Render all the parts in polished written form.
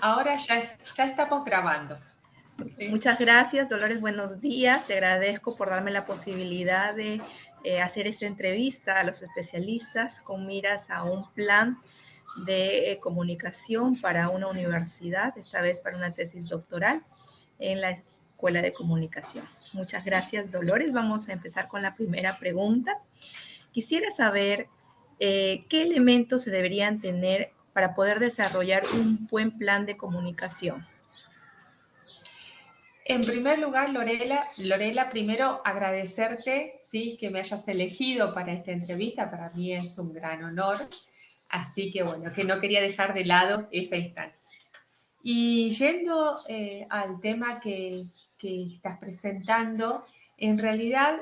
Ahora ya estamos grabando. Muchas gracias, Dolores, buenos días. Te agradezco por darme la posibilidad de hacer esta entrevista a los especialistas con miras a un plan de comunicación para una universidad, esta vez para una tesis doctoral en la Escuela de Comunicación. Muchas gracias, Dolores. Vamos a empezar con la primera pregunta. Quisiera saber qué elementos se deberían tener para poder desarrollar un buen plan de comunicación. En primer lugar, Lorela, primero agradecerte, ¿sí?, que me hayas elegido para esta entrevista. Para mí es un gran honor. Así que bueno, que no quería dejar de lado esa instancia. Y yendo al tema que estás presentando, en realidad,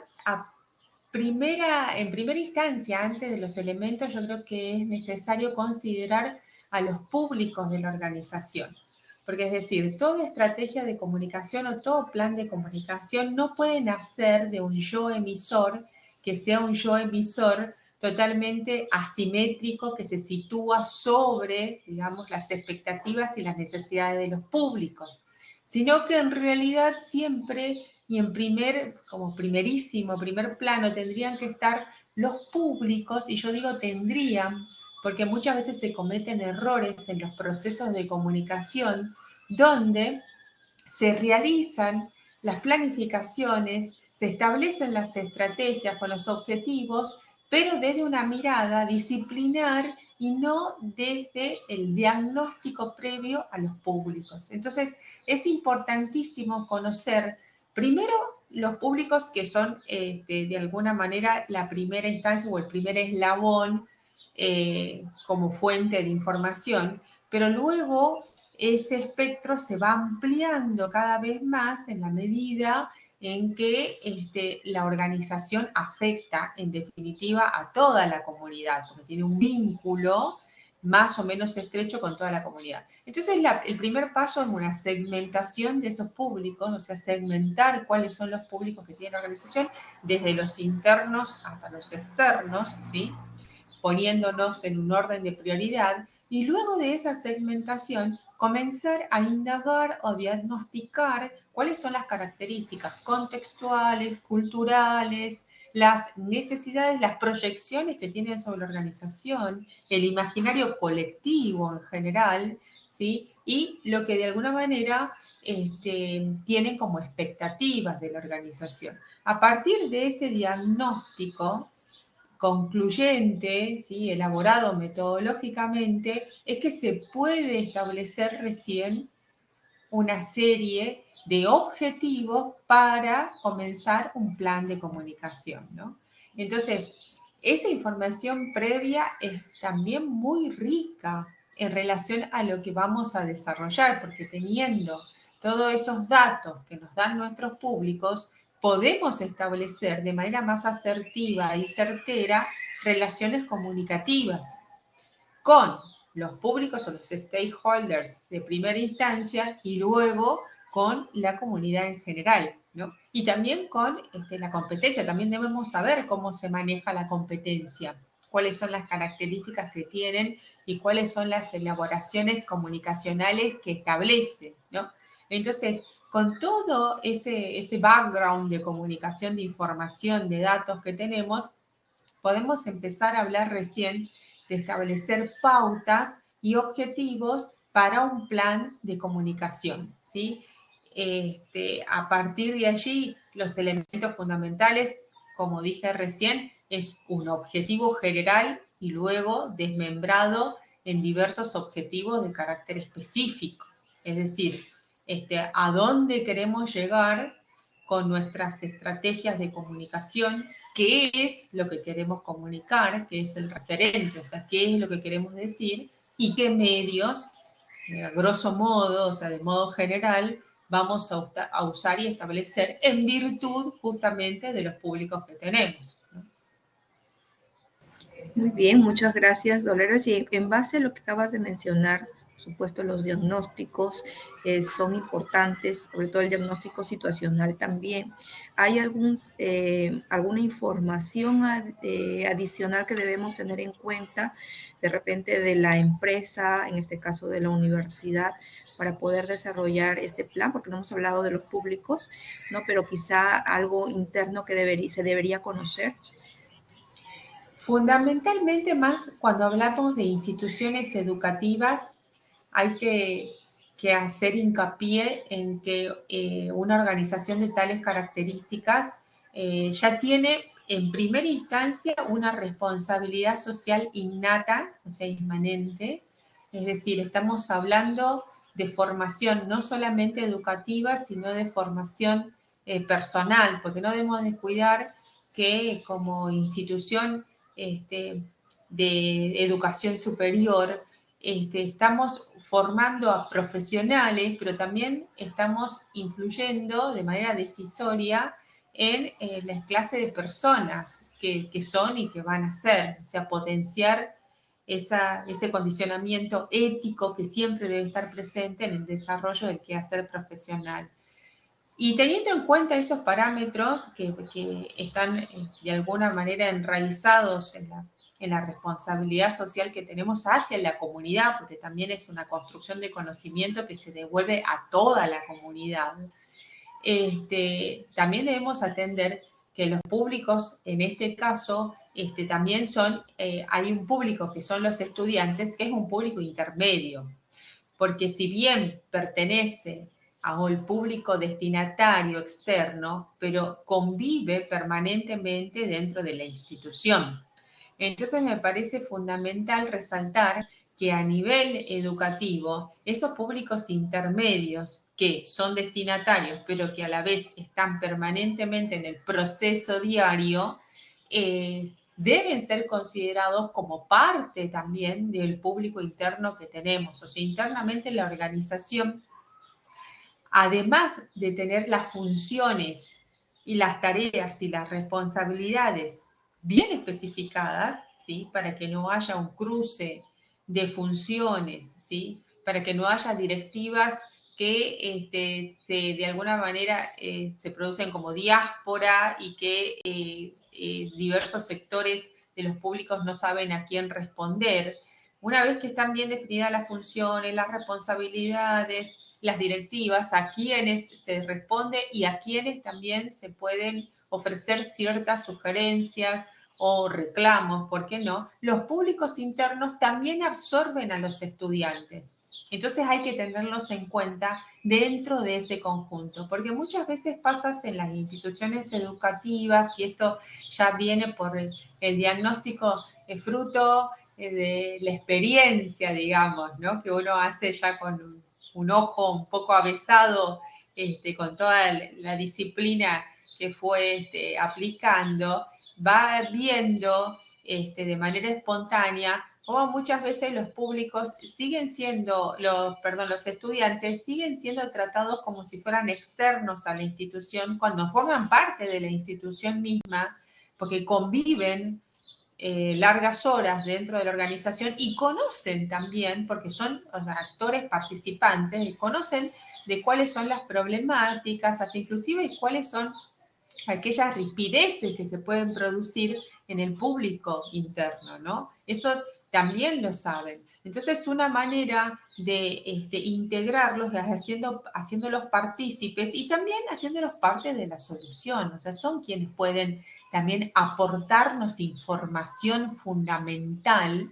en primera instancia, antes de los elementos, yo creo que es necesario considerar a los públicos de la organización. Porque es decir, toda estrategia de comunicación o todo plan de comunicación no puede nacer de un yo emisor, que sea un yo emisor totalmente asimétrico, que se sitúa sobre, digamos, las expectativas y las necesidades de los públicos, sino que en realidad siempre y en primer plano tendrían que estar los públicos, y yo digo tendrían, porque muchas veces se cometen errores en los procesos de comunicación donde se realizan las planificaciones, se establecen las estrategias con los objetivos, pero desde una mirada disciplinar y no desde el diagnóstico previo a los públicos. Entonces, es importantísimo conocer primero los públicos que son de alguna manera la primera instancia o el primer eslabón como fuente de información, pero luego ese espectro se va ampliando cada vez más en la medida en que la organización afecta en definitiva a toda la comunidad, porque tiene un vínculo más o menos estrecho con toda la comunidad. Entonces el primer paso es una segmentación de esos públicos, o sea, segmentar cuáles son los públicos que tiene la organización, desde los internos hasta los externos, ¿sí?, poniéndonos en un orden de prioridad, y luego de esa segmentación comenzar a indagar o diagnosticar cuáles son las características contextuales, culturales, las necesidades, las proyecciones que tienen sobre la organización, el imaginario colectivo en general, ¿sí?, y lo que de alguna manera tienen como expectativas de la organización. A partir de ese diagnóstico concluyente, ¿sí?, elaborado metodológicamente, es que se puede establecer recién una serie de objetivos para comenzar un plan de comunicación, ¿no? Entonces, esa información previa es también muy rica en relación a lo que vamos a desarrollar, porque teniendo todos esos datos que nos dan nuestros públicos, podemos establecer de manera más asertiva y certera relaciones comunicativas con los públicos o los stakeholders de primera instancia y luego con la comunidad en general, ¿no? Y también con la competencia. También debemos saber cómo se maneja la competencia, cuáles son las características que tienen y cuáles son las elaboraciones comunicacionales que establecen, ¿no? Entonces, con todo ese background de comunicación, de información, de datos que tenemos, podemos empezar a hablar recién de establecer pautas y objetivos para un plan de comunicación, ¿sí? A partir de allí, los elementos fundamentales, como dije recién, es un objetivo general y luego desmembrado en diversos objetivos de carácter específico. Es decir, a dónde queremos llegar con nuestras estrategias de comunicación, qué es lo que queremos comunicar, qué es el referente, o sea, qué es lo que queremos decir y qué medios, a grosso modo, o sea, de modo general, vamos a usar y establecer en virtud justamente de los públicos que tenemos, ¿no? Muy bien, muchas gracias, Dolores. Y en base a lo que acabas de mencionar, por supuesto, los diagnósticos son importantes, sobre todo el diagnóstico situacional también. ¿Hay alguna información adicional que debemos tener en cuenta de repente de la empresa, en este caso de la universidad, para poder desarrollar este plan? Porque no hemos hablado de los públicos, ¿no? Pero quizá algo interno que se debería conocer. Fundamentalmente, más cuando hablamos de instituciones educativas, hay que hacer hincapié en que una organización de tales características ya tiene en primera instancia una responsabilidad social innata, o sea, inmanente. Es decir, estamos hablando de formación no solamente educativa, sino de formación personal, porque no debemos descuidar que como institución de educación superior, estamos formando a profesionales, pero también estamos influyendo de manera decisoria en las clases de personas que son y que van a ser, o sea, potenciar ese condicionamiento ético que siempre debe estar presente en el desarrollo del quehacer profesional. Y teniendo en cuenta esos parámetros que están de alguna manera enraizados en la responsabilidad social que tenemos hacia la comunidad, porque también es una construcción de conocimiento que se devuelve a toda la comunidad, también debemos atender que los públicos, en este caso, también son, hay un público que son los estudiantes, que es un público intermedio, porque si bien pertenece al público destinatario externo, pero convive permanentemente dentro de la institución. Entonces me parece fundamental resaltar que a nivel educativo, esos públicos intermedios que son destinatarios, pero que a la vez están permanentemente en el proceso diario, deben ser considerados como parte también del público interno que tenemos. O sea, internamente la organización, además de tener las funciones y las tareas y las responsabilidades bien especificadas, ¿sí? Para que no haya un cruce de funciones, ¿sí? Para que no haya directivas que de alguna manera se producen como diáspora y que diversos sectores de los públicos no saben a quién responder. Una vez que están bien definidas las funciones, las responsabilidades, las directivas, a quienes se responde y a quienes también se pueden ofrecer ciertas sugerencias o reclamos, ¿por qué no? Los públicos internos también absorben a los estudiantes. Entonces hay que tenerlos en cuenta dentro de ese conjunto, porque muchas veces pasa en las instituciones educativas, y esto ya viene por el diagnóstico fruto de la experiencia, digamos, ¿no? Que uno hace ya con un ojo un poco avesado, con toda la disciplina que fue aplicando, va viendo de manera espontánea cómo muchas veces los públicos siguen siendo, los estudiantes siguen siendo tratados como si fueran externos a la institución cuando forman parte de la institución misma, porque conviven largas horas dentro de la organización y conocen también, porque son actores participantes, y conocen de cuáles son las problemáticas, hasta inclusive cuáles son aquellas rispideces que se pueden producir en el público interno, ¿no? Eso también lo saben. Entonces, una manera de integrarlos es haciéndolos partícipes y también haciéndolos parte de la solución. O sea, son quienes pueden también aportarnos información fundamental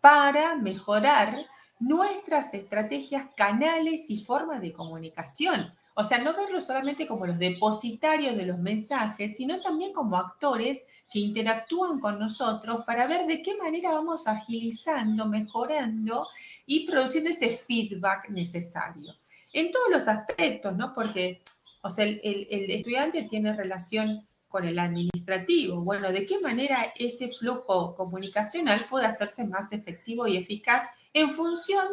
para mejorar nuestras estrategias, canales y formas de comunicación. O sea, no verlos solamente como los depositarios de los mensajes, sino también como actores que interactúan con nosotros para ver de qué manera vamos agilizando, mejorando y produciendo ese feedback necesario. En todos los aspectos, ¿no? Porque, o sea, el estudiante tiene relación con el administrativo. Bueno, ¿de qué manera ese flujo comunicacional puede hacerse más efectivo y eficaz en función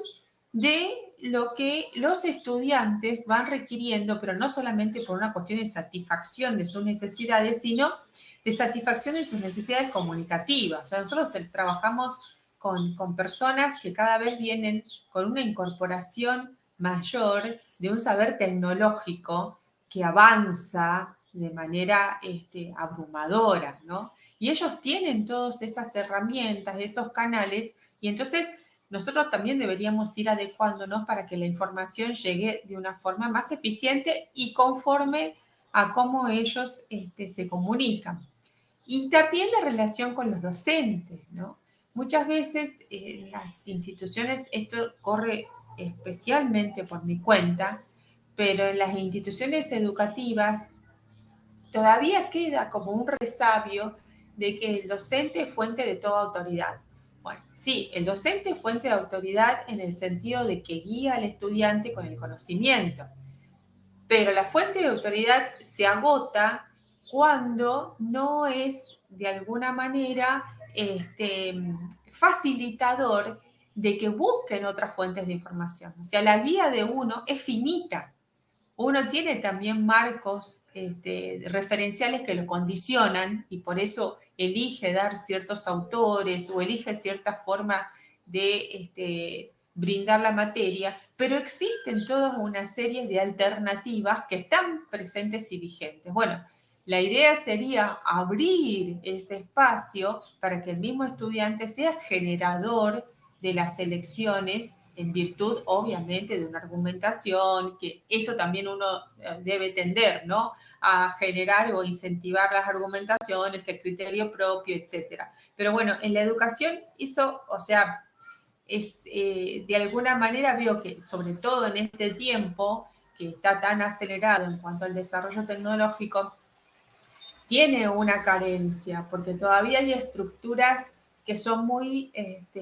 de lo que los estudiantes van requiriendo, pero no solamente por una cuestión de satisfacción de sus necesidades, sino de satisfacción de sus necesidades comunicativas? O sea, nosotros trabajamos con personas que cada vez vienen con una incorporación mayor de un saber tecnológico que avanza de manera abrumadora, ¿no? Y ellos tienen todas esas herramientas, esos canales, Y entonces nosotros también deberíamos ir adecuándonos para que la información llegue de una forma más eficiente y conforme a cómo ellos se comunican. Y también la relación con los docentes, ¿no? Muchas veces en las instituciones, esto corre especialmente por mi cuenta, pero en las instituciones educativas todavía queda como un resabio de que el docente es fuente de toda autoridad. Bueno, sí, el docente es fuente de autoridad en el sentido de que guía al estudiante con el conocimiento, pero la fuente de autoridad se agota cuando no es de alguna manera facilitador de que busquen otras fuentes de información. O sea, la guía de uno es finita. Uno tiene también marcos referenciales que lo condicionan y por eso elige dar ciertos autores o elige cierta forma de brindar la materia, pero existen toda una serie de alternativas que están presentes y vigentes. Bueno, la idea sería abrir ese espacio para que el mismo estudiante sea generador de las elecciones en virtud, obviamente, de una argumentación, que eso también uno debe tender, ¿no? A generar o incentivar las argumentaciones, el criterio propio, etcétera. Pero bueno, en la educación eso, o sea, es, de alguna manera veo que, sobre todo en este tiempo que está tan acelerado en cuanto al desarrollo tecnológico, tiene una carencia, porque todavía hay estructuras que son muy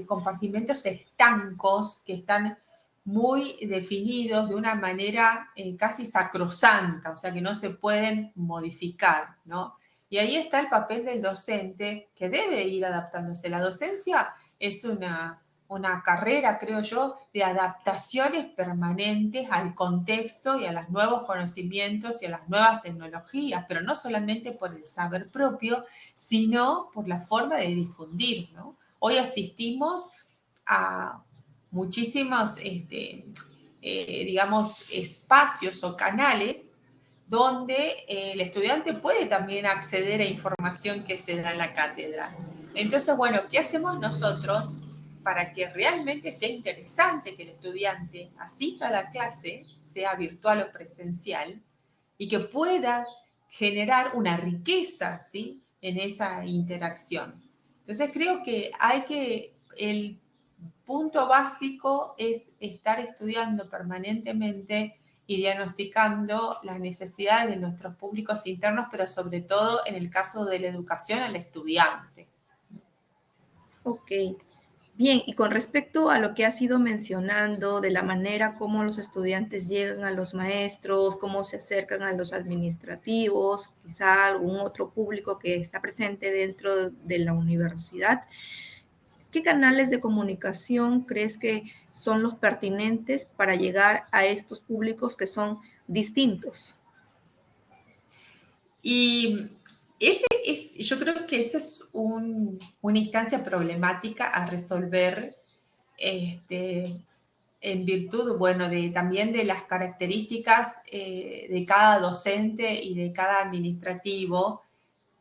compartimentos estancos, que están muy definidos de una manera casi sacrosanta, o sea que no se pueden modificar, ¿no? Y ahí está el papel del docente, que debe ir adaptándose. La docencia es una carrera, creo yo, de adaptaciones permanentes al contexto y a los nuevos conocimientos y a las nuevas tecnologías, pero no solamente por el saber propio, sino por la forma de difundir, ¿no? Hoy asistimos a muchísimos, digamos, espacios o canales donde el estudiante puede también acceder a información que se da en la cátedra. Entonces, bueno, ¿qué hacemos nosotros para que realmente sea interesante que el estudiante asista a la clase, sea virtual o presencial, y que pueda generar una riqueza, ¿sí?, en esa interacción? Entonces, creo que el punto básico es estar estudiando permanentemente y diagnosticando las necesidades de nuestros públicos internos, pero sobre todo en el caso de la educación al estudiante. Ok, bien, y con respecto a lo que has ido mencionando de la manera como los estudiantes llegan a los maestros, cómo se acercan a los administrativos, quizá algún otro público que está presente dentro de la universidad, ¿qué canales de comunicación crees que son los pertinentes para llegar a estos públicos que son distintos? Y yo creo que esa es una instancia problemática a resolver en virtud, bueno, también de las características de cada docente y de cada administrativo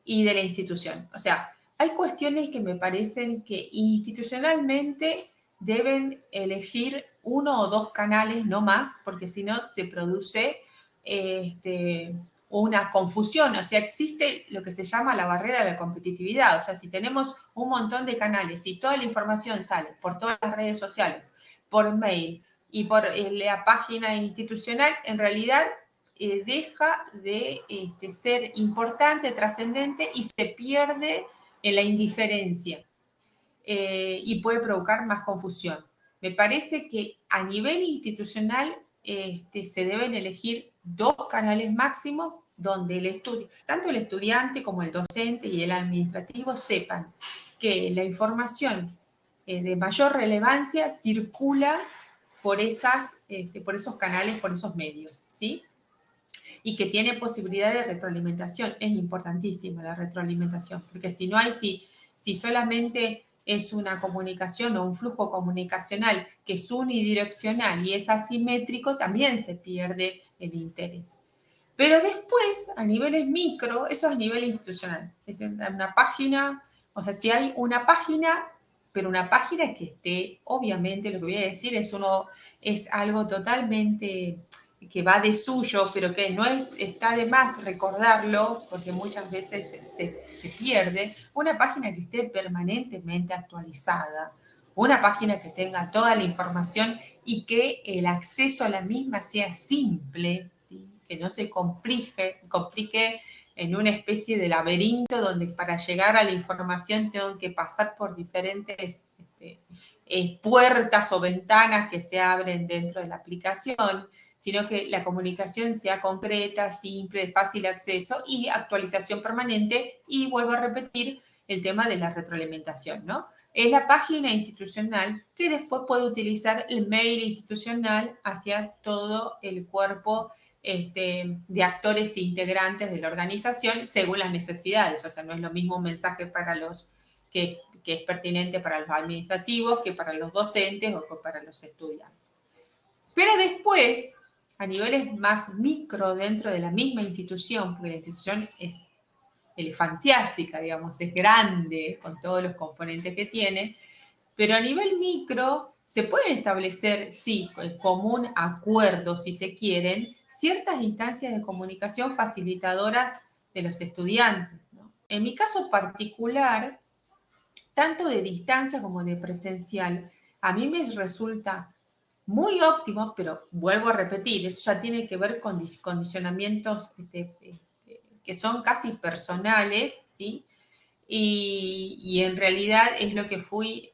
y de la institución. O sea, hay cuestiones que me parecen que institucionalmente deben elegir uno o dos canales, no más, porque si no se produce una confusión. O sea, existe lo que se llama la barrera de la competitividad. O sea, si tenemos un montón de canales y toda la información sale por todas las redes sociales, por mail y por la página institucional, en realidad deja de ser importante, trascendente y se pierde en la indiferencia y puede provocar más confusión. Me parece que a nivel institucional se deben elegir dos canales máximos donde tanto el estudiante como el docente y el administrativo sepan que la información de mayor relevancia circula por esos canales, por esos medios, ¿sí? Y que tiene posibilidad de retroalimentación. Es importantísima la retroalimentación, porque si no hay, si solamente es una comunicación o un flujo comunicacional que es unidireccional y es asimétrico, también se pierde el interés. Pero después, a niveles micro, eso es a nivel institucional. Es una página, o sea, si hay una página pero una página que esté, obviamente lo que voy a decir es algo totalmente que va de suyo, pero que no está de más recordarlo, porque muchas veces se pierde, una página que esté permanentemente actualizada, una página que tenga toda la información y que el acceso a la misma sea simple, ¿sí? Que no se complique en una especie de laberinto donde para llegar a la información tengo que pasar por diferentes puertas o ventanas que se abren dentro de la aplicación, sino que la comunicación sea concreta, simple, de fácil acceso y actualización permanente. Y vuelvo a repetir el tema de la retroalimentación, ¿no? Es la página institucional que después puede utilizar el mail institucional hacia todo el cuerpo de actores e integrantes de la organización según las necesidades. O sea, no es lo mismo un mensaje para los que es pertinente para los administrativos que para los docentes o que para los estudiantes. Pero después, a niveles más micro dentro de la misma institución, porque la institución es elefantiásica, digamos, es grande con todos los componentes que tiene, pero a nivel micro se pueden establecer, sí, común acuerdo, si se quieren, ciertas instancias de comunicación facilitadoras de los estudiantes, ¿no? En mi caso particular, tanto de distancia como de presencial, a mí me resulta muy óptimo, pero vuelvo a repetir, eso ya tiene que ver con condicionamientos que son casi personales, ¿sí? Y en realidad es lo que fui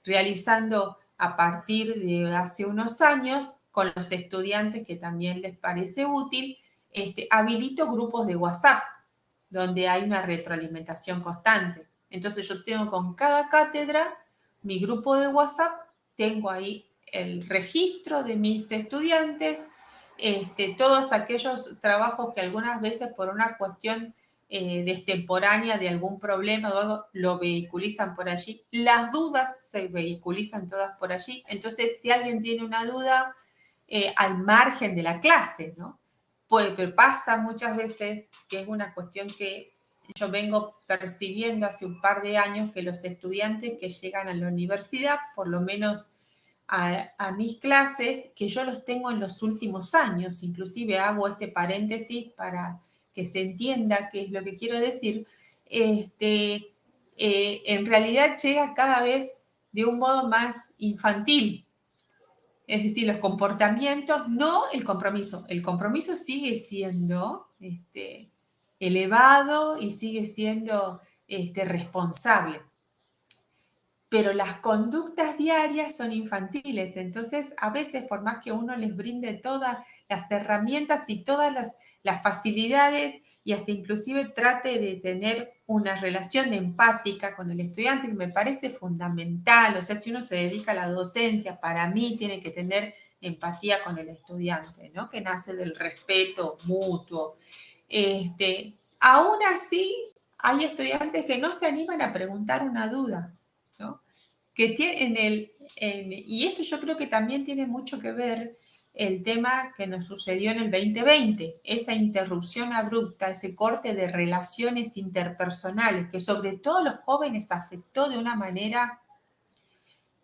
realizando a partir de hace unos años con los estudiantes que también les parece útil. Habilito grupos de WhatsApp donde hay una retroalimentación constante. Entonces yo tengo con cada cátedra mi grupo de WhatsApp, tengo ahí el registro de mis estudiantes, todos aquellos trabajos que algunas veces por una cuestión de extemporánea de algún problema o algo, lo vehiculizan por allí. Las dudas se vehiculizan todas por allí. Entonces, si alguien tiene una duda al margen de la clase, ¿no? Pero pasa muchas veces que es una cuestión que yo vengo percibiendo hace un par de años, que los estudiantes que llegan a la universidad, por lo menos a mis clases, que yo los tengo en los últimos años, inclusive hago este paréntesis para que se entienda qué es lo que quiero decir, en realidad llega cada vez de un modo más infantil. Es decir, los comportamientos, no el compromiso. El compromiso sigue siendo elevado y sigue siendo responsable. Pero las conductas diarias son infantiles, entonces a veces por más que uno les brinde todas las herramientas y todas las facilidades y hasta inclusive trate de tener una relación empática con el estudiante, que me parece fundamental, o sea, si uno se dedica a la docencia, para mí tiene que tener empatía con el estudiante, ¿no? Que nace del respeto mutuo. Aún así, hay estudiantes que no se animan a preguntar una duda, ¿no? Que tienen y esto yo creo que también tiene mucho que ver el tema que nos sucedió en el 2020, esa interrupción abrupta, ese corte de relaciones interpersonales, que sobre todo los jóvenes afectó de una manera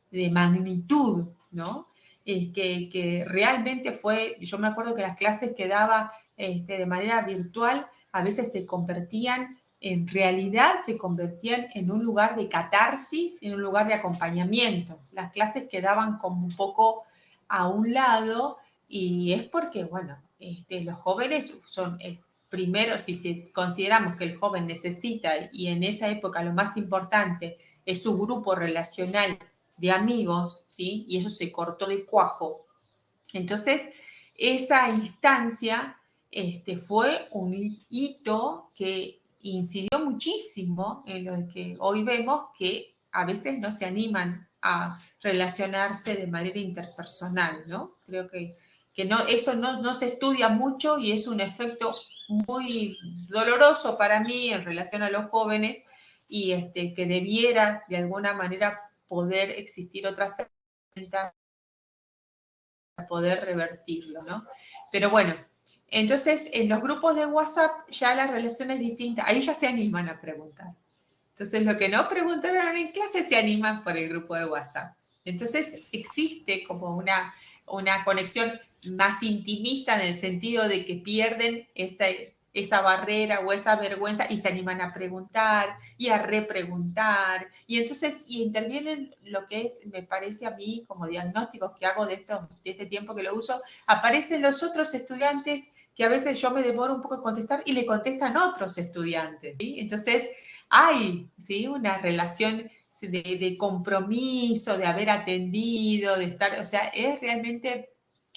de magnitud, ¿no? Que realmente fue, yo me acuerdo que las clases que daba de manera virtual a veces se convertían en realidad se convertían en un lugar de catarsis, en un lugar de acompañamiento. Las clases quedaban como un poco a un lado y es porque, bueno, los jóvenes son, primero, si consideramos que el joven necesita, y en esa época lo más importante es su grupo relacional de amigos, ¿sí? Y eso se cortó de cuajo. Entonces, esa instancia fue un hito que incidió muchísimo en lo que hoy vemos que a veces no se animan a relacionarse de manera interpersonal, ¿no? Creo que no, eso no se estudia mucho y es un efecto muy doloroso para mí en relación a los jóvenes y que debiera de alguna manera poder existir otras herramientas para poder revertirlo, ¿no? Pero bueno, entonces, en los grupos de WhatsApp ya la relación es distinta. Ahí ya se animan a preguntar. Entonces, lo que no preguntaron en clase se animan por el grupo de WhatsApp. Entonces, existe como una conexión más intimista en el sentido de que pierden esa barrera o esa vergüenza y se animan a preguntar y a repreguntar. Y entonces, y intervienen lo que es, me parece a mí, como diagnósticos que hago de este tiempo que lo uso, aparecen los otros estudiantes que a veces yo me demoro un poco en contestar y le contestan otros estudiantes, ¿sí? Entonces, hay, ¿sí?, una relación de compromiso, de haber atendido, de estar, o sea, es realmente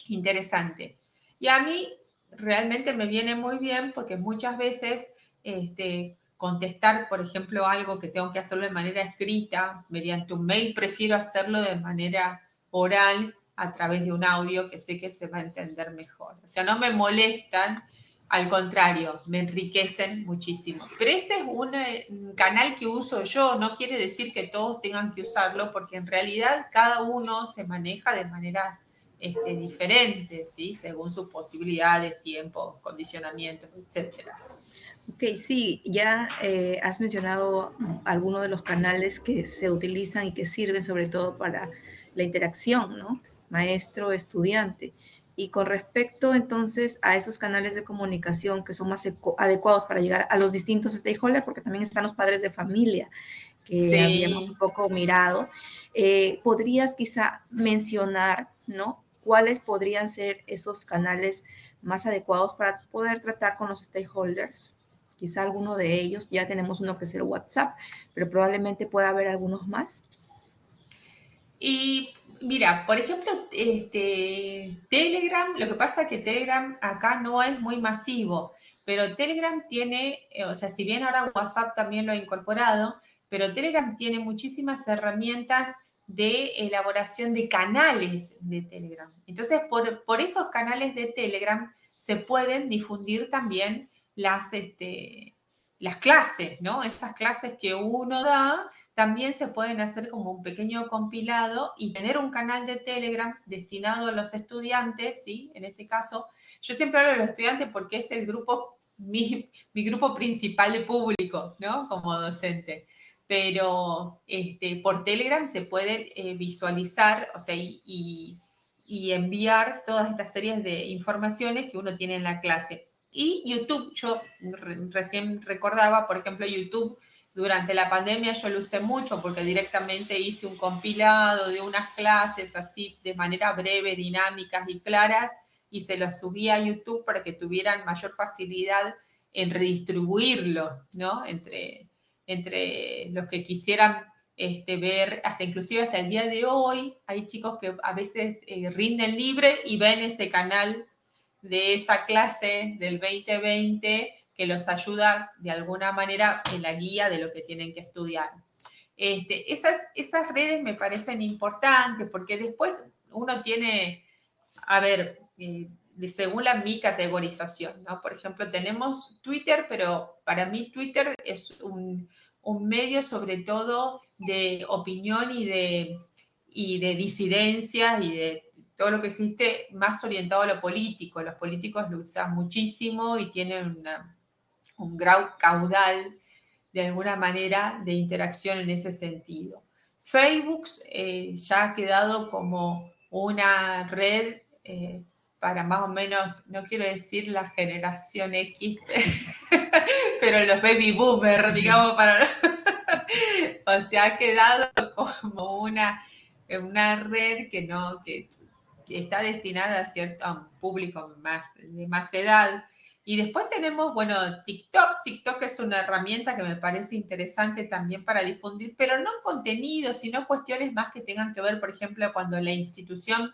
interesante. Y a mí realmente me viene muy bien porque muchas veces contestar, por ejemplo, algo que tengo que hacerlo de manera escrita, mediante un mail, prefiero hacerlo de manera oral a través de un audio que sé que se va a entender mejor. O sea, no me molestan, al contrario, me enriquecen muchísimo. Pero este es un canal que uso yo, no quiere decir que todos tengan que usarlo, porque en realidad cada uno se maneja de manera diferente, ¿sí?, según sus posibilidades, tiempo, condicionamientos, etcétera. Ok, sí, ya has mencionado algunos de los canales que se utilizan y que sirven sobre todo para la interacción, ¿no? Maestro-estudiante. Y con respecto entonces a esos canales de comunicación que son más adecuados para llegar a los distintos stakeholders, porque también están los padres de familia que habíamos Sí. un poco mirado, ¿podrías quizá mencionar, ¿no?, cuáles podrían ser esos canales más adecuados para poder tratar con los stakeholders? Quizá alguno de ellos, ya tenemos uno que es el WhatsApp, pero probablemente pueda haber algunos más. Y mira, por ejemplo, Telegram, lo que pasa es que Telegram acá no es muy masivo, pero Telegram tiene, o sea, si bien ahora WhatsApp también lo ha incorporado, pero Telegram tiene muchísimas herramientas de elaboración de canales de Telegram. Entonces, por esos canales de Telegram se pueden difundir también las clases, ¿no? Esas clases que uno da también se pueden hacer como un pequeño compilado y tener un canal de Telegram destinado a los estudiantes, ¿sí? En este caso, yo siempre hablo de los estudiantes porque es el grupo, mi grupo principal de público, ¿no?, como docente. Pero por Telegram se puede visualizar, o sea, y enviar todas estas series de informaciones que uno tiene en la clase. Y YouTube, yo recién recordaba, por ejemplo, YouTube, durante la pandemia yo lo usé mucho porque directamente hice un compilado de unas clases así de manera breve, dinámicas y claras, y se los subí a YouTube para que tuvieran mayor facilidad en redistribuirlo, ¿no?, entre los que quisieran ver, inclusive hasta el día de hoy, hay chicos que a veces rinden libre y ven ese canal de esa clase del 2020 que los ayuda de alguna manera en la guía de lo que tienen que estudiar. Esas redes me parecen importantes porque después uno tiene, a ver, según mi categorización, ¿no? Por ejemplo, tenemos Twitter, pero para mí Twitter es un medio sobre todo de opinión y de disidencia y de todo lo que existe más orientado a lo político. Los políticos lo usan muchísimo y tienen un gran caudal de alguna manera de interacción en ese sentido. Facebook ya ha quedado como una red para más o menos, no quiero decir la generación X, pero los baby boomers, digamos, o sea, ha quedado como una red que está destinada a un público de más edad. Y después tenemos, bueno, TikTok. TikTok es una herramienta que me parece interesante también para difundir, pero no contenido, sino cuestiones más que tengan que ver, por ejemplo, cuando la institución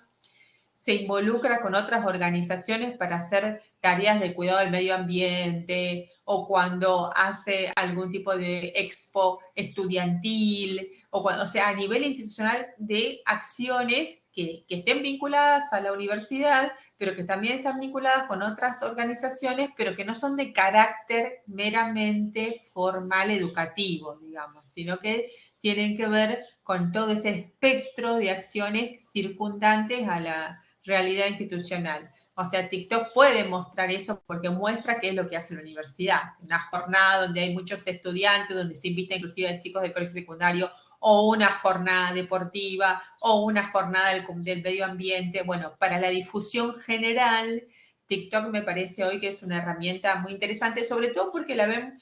se involucra con otras organizaciones para hacer tareas de cuidado del medio ambiente o cuando hace algún tipo de expo estudiantil o sea, a nivel institucional de acciones que estén vinculadas a la universidad, pero que también están vinculadas con otras organizaciones, pero que no son de carácter meramente formal educativo, digamos, sino que tienen que ver con todo ese espectro de acciones circundantes a realidad institucional. O sea, TikTok puede mostrar eso porque muestra qué es lo que hace la universidad. Una jornada donde hay muchos estudiantes, donde se invita inclusive a chicos de colegio secundario, o una jornada deportiva, o una jornada del medio ambiente. Bueno, para la difusión general, TikTok me parece hoy que es una herramienta muy interesante, sobre todo porque la ven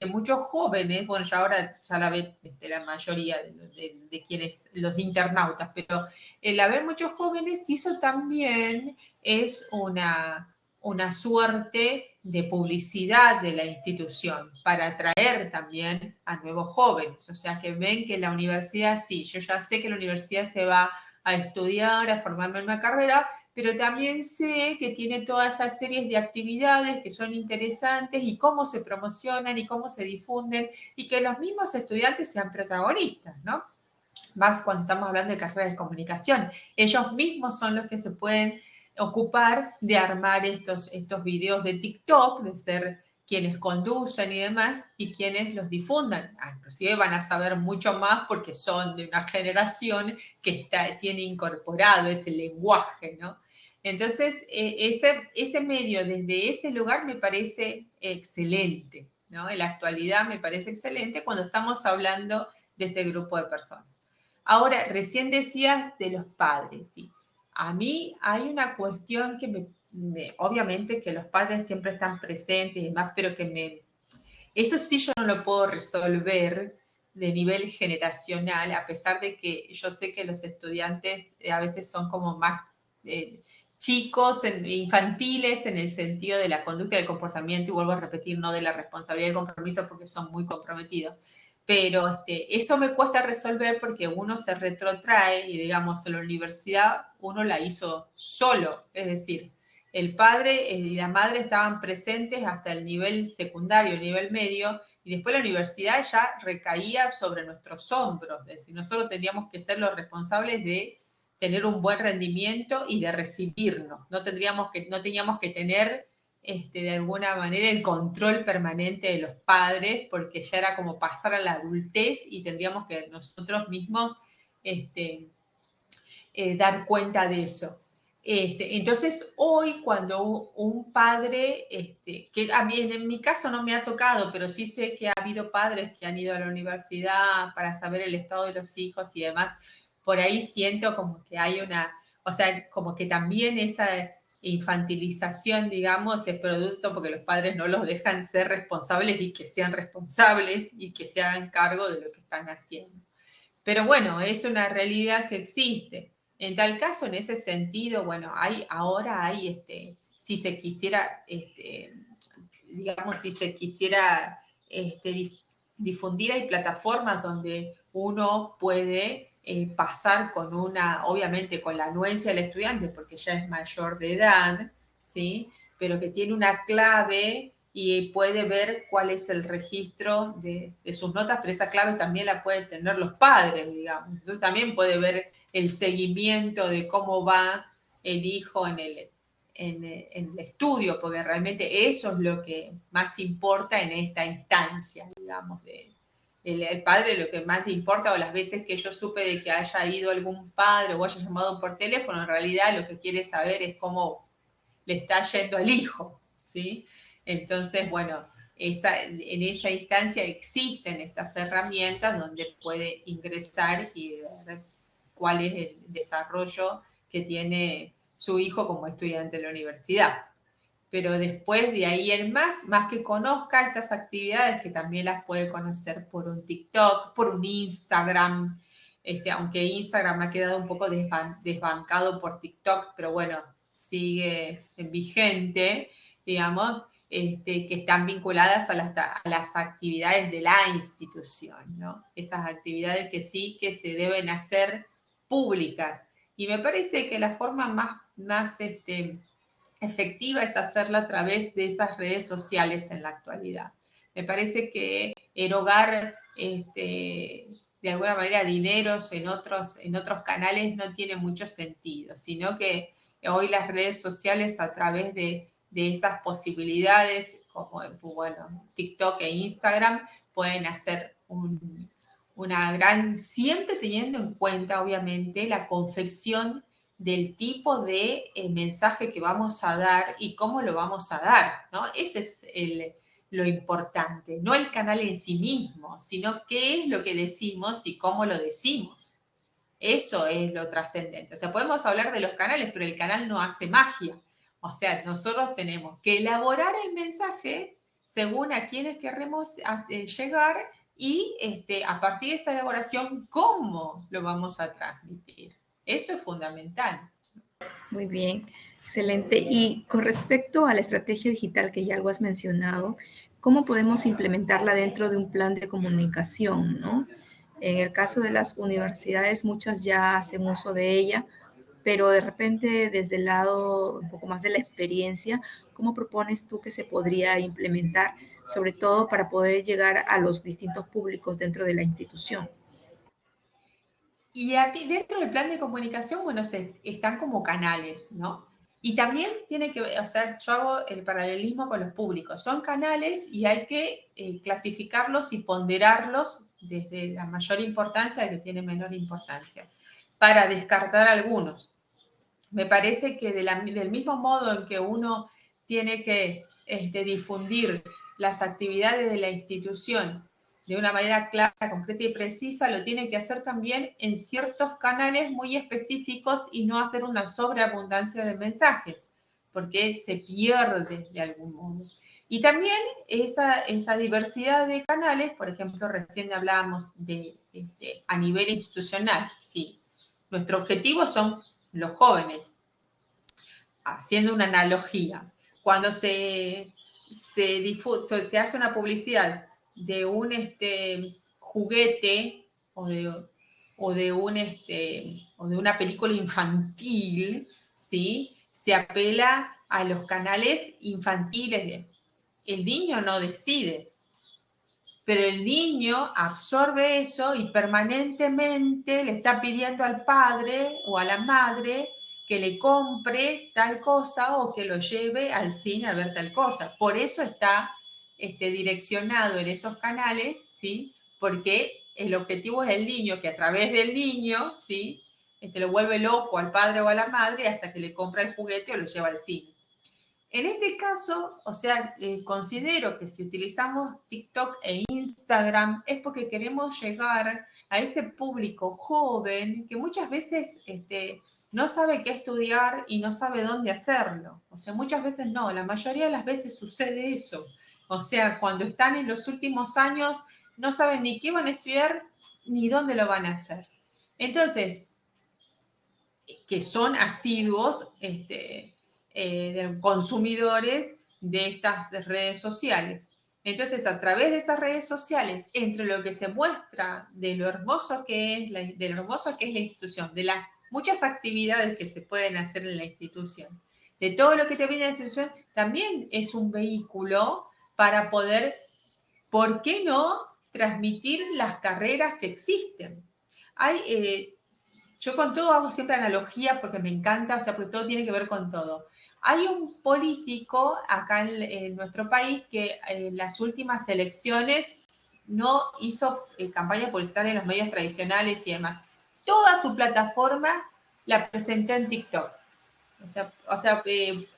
muchos jóvenes, bueno, ya ahora ya la ven la mayoría de quienes, los internautas, pero el haber muchos jóvenes hizo también es una suerte de publicidad de la institución para atraer también a nuevos jóvenes. O sea, que ven que la universidad, sí, yo ya sé que la universidad se va a estudiar, a formarme en una carrera, pero también sé que tiene todas estas series de actividades que son interesantes y cómo se promocionan y cómo se difunden y que los mismos estudiantes sean protagonistas, ¿no? Más cuando estamos hablando de carreras de comunicación. Ellos mismos son los que se pueden ocupar de armar estos videos de TikTok, de ser quienes conducen y demás, y quienes los difundan. Inclusive van a saber mucho más porque son de una generación que tiene incorporado ese lenguaje, ¿no? Entonces, ese medio desde ese lugar me parece excelente, ¿no? En la actualidad me parece excelente cuando estamos hablando de este grupo de personas. Ahora, recién decías de los padres, ¿sí? A mí hay una cuestión que obviamente que los padres siempre están presentes y demás, pero eso sí yo no lo puedo resolver de nivel generacional, a pesar de que yo sé que los estudiantes a veces son como más chicos, infantiles en el sentido de la conducta, del comportamiento, y vuelvo a repetir, no de la responsabilidad y el compromiso, porque son muy comprometidos. Pero eso me cuesta resolver porque uno se retrotrae y, digamos, en la universidad uno la hizo solo, es decir, el padre y la madre estaban presentes hasta el nivel secundario, el nivel medio, y después la universidad ya recaía sobre nuestros hombros, es decir, nosotros teníamos que ser los responsables de tener un buen rendimiento y de recibirnos, no teníamos que tener de alguna manera el control permanente de los padres, porque ya era como pasar a la adultez y tendríamos que nosotros mismos dar cuenta de eso. Entonces, hoy cuando un padre, que a mí en mi caso no me ha tocado, pero sí sé que ha habido padres que han ido a la universidad para saber el estado de los hijos y demás, por ahí siento como que hay o sea, como que también esa infantilización, digamos, es producto porque los padres no los dejan ser responsables y que sean responsables y que se hagan cargo de lo que están haciendo. Pero bueno, es una realidad que existe. En tal caso, en ese sentido, bueno, ahora hay, si se quisiera, digamos, si se quisiera difundir, hay plataformas donde uno puede pasar con obviamente con la anuencia del estudiante, porque ya es mayor de edad, ¿sí? Pero que tiene una clave y puede ver cuál es el registro de sus notas, pero esa clave también la pueden tener los padres, digamos. Entonces también puede ver el seguimiento de cómo va el hijo en el estudio, porque realmente eso es lo que más importa en esta instancia, digamos, el padre lo que más le importa, o las veces que yo supe de que haya ido algún padre o haya llamado por teléfono, en realidad lo que quiere saber es cómo le está yendo al hijo, ¿sí? Entonces, bueno, en esa instancia existen estas herramientas donde puede ingresar y ver cuál es el desarrollo que tiene su hijo como estudiante de la universidad. Pero después de ahí en más que conozca estas actividades, que también las puede conocer por un TikTok, por un Instagram, aunque Instagram ha quedado un poco desbancado por TikTok, pero bueno, sigue vigente, digamos, que están vinculadas a las actividades de la institución, ¿no? Esas actividades que sí que se deben hacer públicas. Y me parece que la forma más efectiva es hacerla a través de esas redes sociales en la actualidad. Me parece que erogar de alguna manera dineros en otros canales no tiene mucho sentido, sino que hoy las redes sociales a través de esas posibilidades como bueno, TikTok e Instagram pueden hacer una gran, siempre teniendo en cuenta obviamente la confección del tipo de mensaje que vamos a dar y cómo lo vamos a dar, ¿no? Ese es lo importante, no el canal en sí mismo, sino qué es lo que decimos y cómo lo decimos. Eso es lo trascendente. O sea, podemos hablar de los canales, pero el canal no hace magia. O sea, nosotros tenemos que elaborar el mensaje según a quienes queremos llegar y a partir de esa elaboración, cómo lo vamos a transmitir. Eso es fundamental. Muy bien, excelente. Y con respecto a la estrategia digital que ya algo has mencionado, ¿cómo podemos implementarla dentro de un plan de comunicación, ¿no? En el caso de las universidades, muchas ya hacen uso de ella, pero de repente desde el lado un poco más de la experiencia, ¿cómo propones tú que se podría implementar, sobre todo para poder llegar a los distintos públicos dentro de la institución? Y aquí dentro del plan de comunicación, bueno, están como canales, ¿no? Y también tiene que ver, o sea, yo hago el paralelismo con los públicos. Son canales y hay que clasificarlos y ponderarlos desde la mayor importancia al que tiene menor importancia, para descartar algunos. Me parece que del mismo modo en que uno tiene que difundir las actividades de la institución de una manera clara, concreta y precisa, lo tiene que hacer también en ciertos canales muy específicos y no hacer una sobreabundancia de mensajes, porque se pierde de algún modo. Y también esa diversidad de canales, por ejemplo, recién hablábamos de a nivel institucional, sí. Nuestro objetivo son los jóvenes, haciendo una analogía. Cuando se hace una publicidad de un juguete o de una película infantil, ¿sí? Se apela a los canales infantiles. El niño no decide, pero el niño absorbe eso y permanentemente le está pidiendo al padre o a la madre que le compre tal cosa o que lo lleve al cine a ver tal cosa. Por eso está direccionado en esos canales, ¿sí? Porque el objetivo es el niño, que a través del niño, ¿sí? Lo vuelve loco al padre o a la madre hasta que le compra el juguete o lo lleva al cine. En este caso, o sea, considero que si utilizamos TikTok e Instagram es porque queremos llegar a ese público joven que muchas veces no sabe qué estudiar y no sabe dónde hacerlo. O sea, muchas veces no, la mayoría de las veces sucede eso. O sea, cuando están en los últimos años no saben ni qué van a estudiar ni dónde lo van a hacer. Entonces, que son asiduos, de consumidores de estas redes sociales. Entonces, a través de esas redes sociales, entre lo que se muestra de lo hermoso que es la institución, de las muchas actividades que se pueden hacer en la institución, de todo lo que te brinda la institución, también es un vehículo para poder, ¿por qué no?, transmitir las carreras que existen. Yo con todo hago siempre analogía porque me encanta, o sea, porque todo tiene que ver con todo. Hay un político acá en nuestro país que en las últimas elecciones no hizo campaña publicitaria en los medios tradicionales y demás. Toda su plataforma la presentó en TikTok. O sea,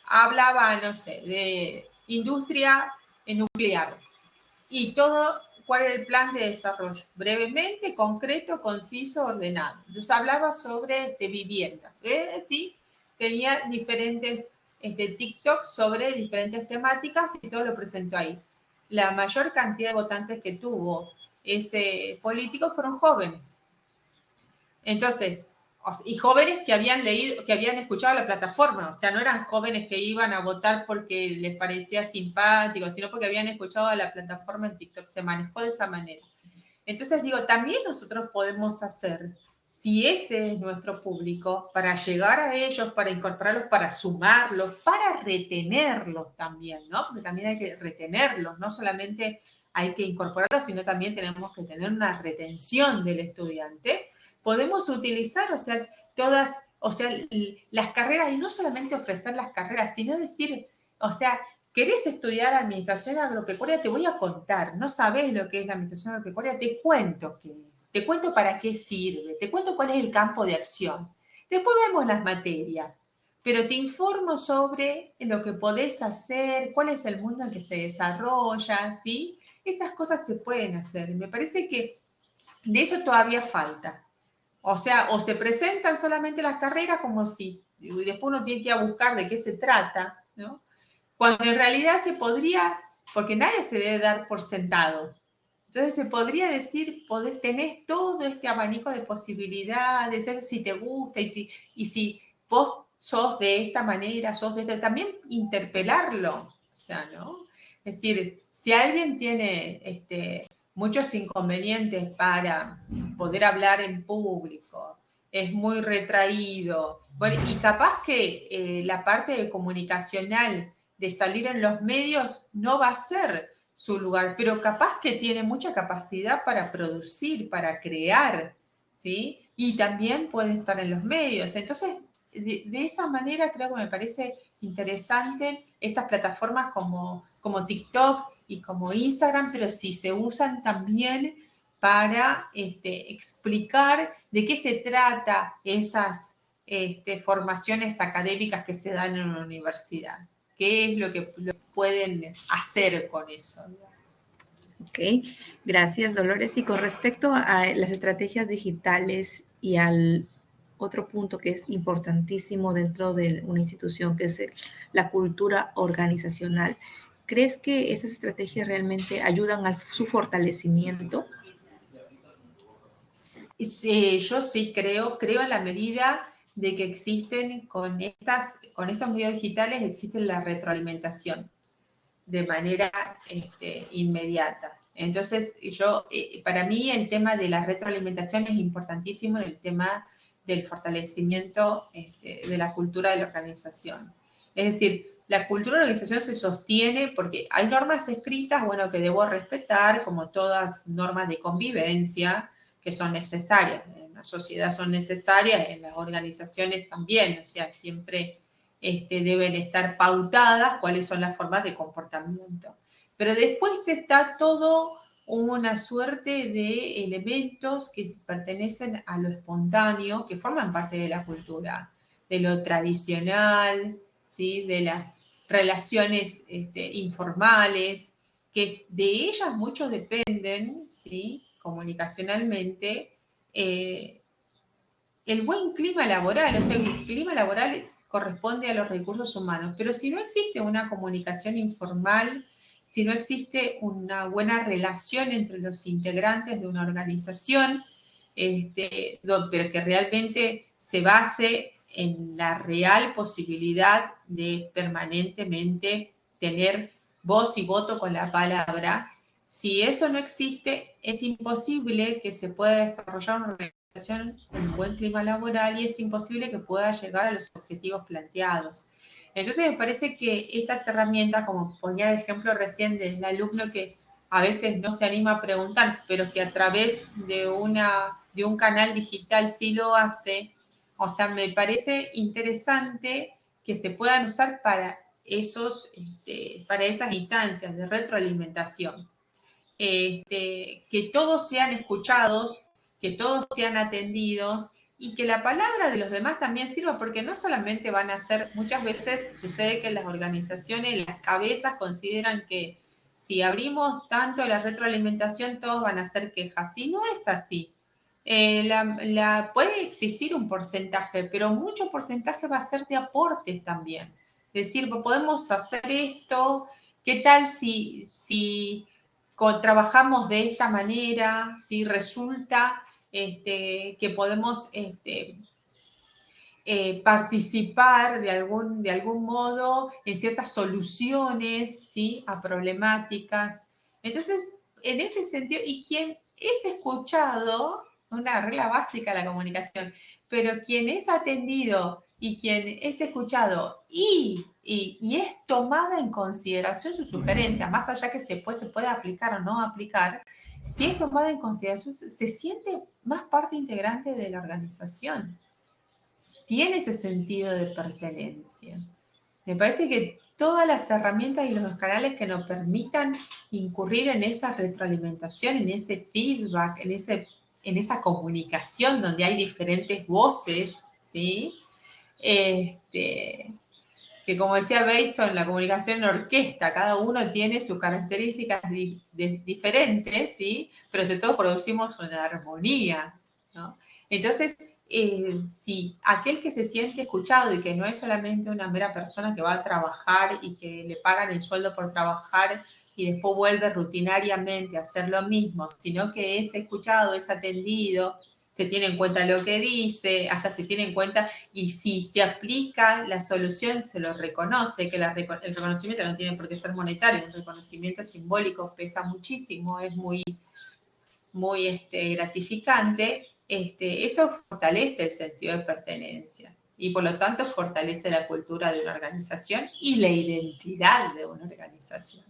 hablaba, no sé, de industria nuclear. Y todo, ¿cuál era el plan de desarrollo? Brevemente, concreto, conciso, ordenado. Entonces hablaba sobre vivienda. ¿Sí? Tenía diferentes TikTok sobre diferentes temáticas y todo lo presentó ahí. La mayor cantidad de votantes que tuvo ese político fueron jóvenes. Entonces, y jóvenes que habían leído, que habían escuchado la plataforma, o sea, no eran jóvenes que iban a votar porque les parecía simpático, sino porque habían escuchado la plataforma en TikTok, se manejó de esa manera. Entonces digo, también nosotros podemos hacer, si ese es nuestro público, para llegar a ellos, para incorporarlos, para sumarlos, para retenerlos también, ¿no? Porque también hay que retenerlos, no solamente hay que incorporarlos, sino también tenemos que tener una retención del estudiante. Podemos utilizar, o sea, las carreras, y no solamente ofrecer las carreras, sino decir, o sea, ¿querés estudiar administración agropecuaria? Te voy a contar. ¿No sabés lo que es la administración agropecuaria? Te cuento qué es. Te cuento para qué sirve. Te cuento cuál es el campo de acción. Después vemos las materias, pero te informo sobre lo que podés hacer, cuál es el mundo en que se desarrolla, ¿sí? Esas cosas se pueden hacer. Me parece que de eso todavía falta. O sea, o se presentan solamente las carreras como si, y después uno tiene que ir a buscar de qué se trata, ¿no? Cuando en realidad se podría, porque nadie se debe dar por sentado. Entonces se podría decir, tenés todo este abanico de posibilidades, eso si te gusta, y si vos sos de esta manera, sos de esta, también interpelarlo, o sea, ¿no? Es decir, si alguien tiene muchos inconvenientes para poder hablar en público, es muy retraído, bueno, y capaz que la parte comunicacional de salir en los medios no va a ser su lugar, pero capaz que tiene mucha capacidad para producir, para crear, ¿sí? Y también puede estar en los medios. Entonces, de esa manera creo que me parece interesante estas plataformas como TikTok y como Instagram, pero si se usan también para explicar de qué se trata esas formaciones académicas que se dan en una universidad. ¿Qué es lo que pueden hacer con eso? Ok, gracias Dolores. Y con respecto a las estrategias digitales y al otro punto que es importantísimo dentro de una institución, que es la cultura organizacional, ¿crees que esas estrategias realmente ayudan a su fortalecimiento? Sí, yo sí creo en la medida de que existen con estos medios digitales, existe la retroalimentación de manera inmediata. Entonces, para mí el tema de la retroalimentación es importantísimo en el tema del fortalecimiento de la cultura de la organización. Es decir, la cultura de la organización se sostiene porque hay normas escritas, bueno, que debo respetar, como todas normas de convivencia, que son necesarias. En la sociedad son necesarias, en las organizaciones también, o sea, siempre deben estar pautadas cuáles son las formas de comportamiento. Pero después está todo una suerte de elementos que pertenecen a lo espontáneo, que forman parte de la cultura, de lo tradicional, ¿sí? De las relaciones informales, que de ellas muchos dependen, ¿sí? Comunicacionalmente, el buen clima laboral, o sea, el clima laboral corresponde a los recursos humanos, pero si no existe una comunicación informal, si no existe una buena relación entre los integrantes de una organización, pero que realmente se base en la real posibilidad de permanentemente tener voz y voto con la palabra, si eso no existe, es imposible que se pueda desarrollar una organización con un buen clima laboral y es imposible que pueda llegar a los objetivos planteados. Entonces me parece que estas herramientas, como ponía de ejemplo recién del alumno que a veces no se anima a preguntar, pero que a través de un canal digital sí lo hace, o sea, me parece interesante que se puedan usar para esas instancias de retroalimentación. Que todos sean escuchados, que todos sean atendidos y que la palabra de los demás también sirva, porque no solamente van a ser, muchas veces sucede que las organizaciones, las cabezas consideran que si abrimos tanto la retroalimentación todos van a hacer quejas, y no es así. Puede existir un porcentaje, pero mucho porcentaje va a ser de aportes también. Es decir, podemos hacer esto, ¿qué tal si trabajamos de esta manera? Si resulta que podemos participar de algún modo en ciertas soluciones, ¿sí? A problemáticas. Entonces, en ese sentido, y quien es escuchado, una regla básica de la comunicación, pero quien es atendido y quien es escuchado y es tomada en consideración su sugerencia, más allá que se puede aplicar o no aplicar, si es tomada en consideración, se siente más parte integrante de la organización, tiene ese sentido de pertenencia. Me parece que todas las herramientas y los canales que nos permitan incurrir en esa retroalimentación, en ese feedback, en esa comunicación donde hay diferentes voces, ¿sí? Que como decía Bateson, la comunicación en orquesta, cada uno tiene sus características diferentes, ¿sí? Pero entre todos producimos una armonía, ¿no? Entonces, si aquel que se siente escuchado y que no es solamente una mera persona que va a trabajar y que le pagan el sueldo por trabajar y después vuelve rutinariamente a hacer lo mismo, sino que es escuchado, es atendido, se tiene en cuenta lo que dice, hasta se tiene en cuenta, y si se aplica la solución, se lo reconoce, que el reconocimiento no tiene por qué ser monetario, un reconocimiento simbólico pesa muchísimo, es muy gratificante, eso fortalece el sentido de pertenencia y por lo tanto fortalece la cultura de una organización y la identidad de una organización.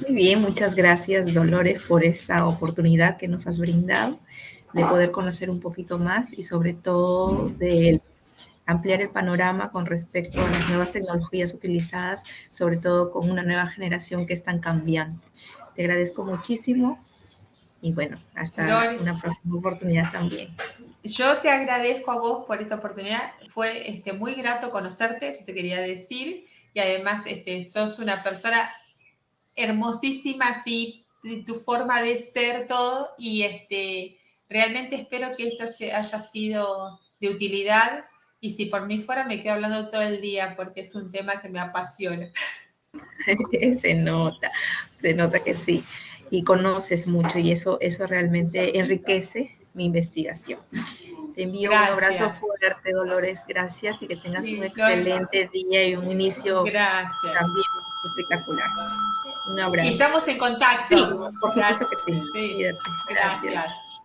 Muy bien, muchas gracias, Dolores, por esta oportunidad que nos has brindado de poder conocer un poquito más y sobre todo de ampliar el panorama con respecto a las nuevas tecnologías utilizadas, sobre todo con una nueva generación que es tan cambiante. Te agradezco muchísimo y bueno, hasta una próxima oportunidad también. Yo te agradezco a vos por esta oportunidad, fue muy grato conocerte, eso te quería decir, y además sos una persona hermosísima, sí, tu forma de ser, todo, y realmente espero que esto haya sido de utilidad, y si por mí fuera me quedo hablando todo el día, porque es un tema que me apasiona. Se nota que sí, y conoces mucho, y eso realmente enriquece mi investigación. Te envío un abrazo fuerte, Dolores, gracias, y que tengas un excelente día y un inicio también espectacular. Un abrazo. Y estamos en contacto. Sí, por supuesto que sí. Cuídate. Gracias.